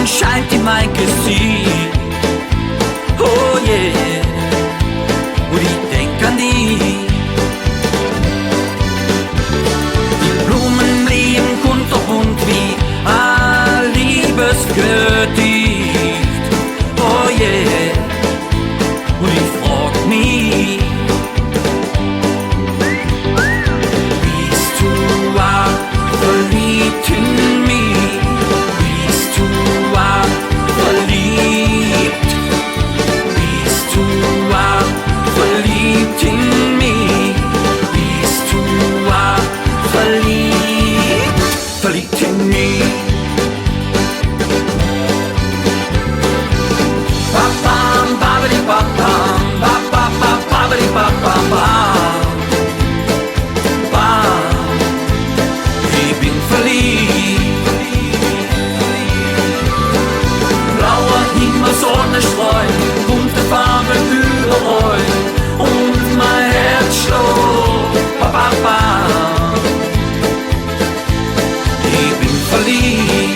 scheint in mein Gesicht. Oh yeah, und ich denk an dich. Die Blumen liegen kunterbunt wie ein Liebesgedicht. Oh yeah, und ich frag mich, bist du auch verliebt in mich? Bist du auch verliebt? Bist du auch verliebt in mich? Bist du auch verliebt? Verliebt in mich? Ba-bam, babidi-ba-bam, ba-ba-ba, babidi-ba-bam-bam. Bam, ich bin verliebt. Blauer Himmel, Sonnenstrahl, bunte Farben überall und mein Herz schlägt. Ba-ba-ba, ich bin verliebt.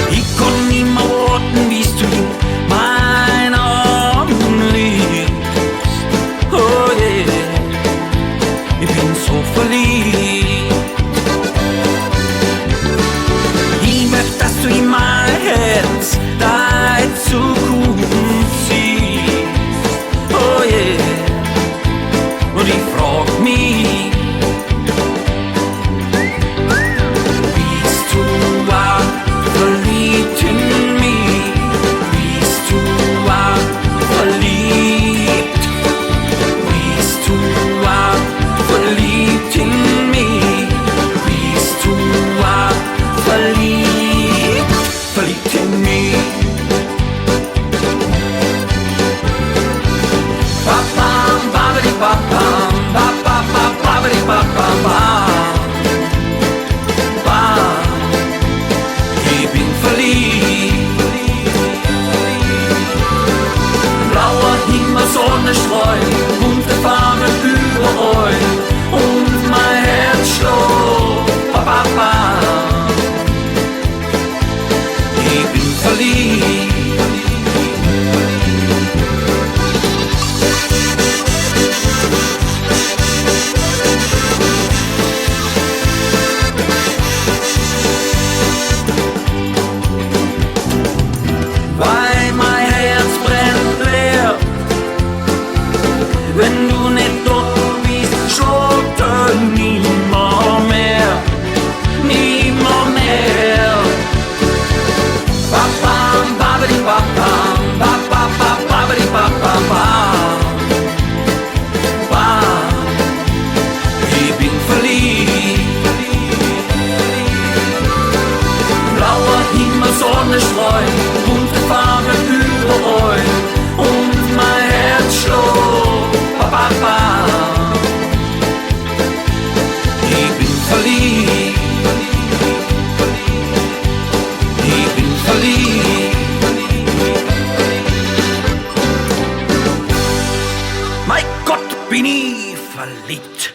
Ich kann nicht mehr warten, bis du in meinen Armen liegst. Oh yeah, ich bin so verliebt. Ich möchte, dass du in mein Herz deine Zukunft siehst. Oh yeah, und ich frag mich, bist du auch verliebt in mich? Bist du auch verliebt? Bist du auch verliebt in mich? Bist du auch verliebt? Verliebt in mich? Ba-bam, babidi-ba-bam, ba-ba-ba, babidi-ba-bam-bam. Bam, ich bin verliebt. Blauer Himmel, Sonnenstrahl, bunte Farben überall und mein Herz schlägt. Ba-ba-ba, ich bin verliebt. Weil mein Herz brennt leer, wenn du nicht dort bist, schlägt er nimmer mehr, nimmer mehr. Ba-bam, babidi-ba-bam, ba-ba-ba, babidi-ba-bam-bam. Bam, ich bin verliebt. Blauer Himmel, Sonnenstrahl, bunte Farben überall und mein Herz schlägt. Ba-ba-ba, ich bin verliebt. Ich bin verliebt. Mein Gott, bin ich verliebt.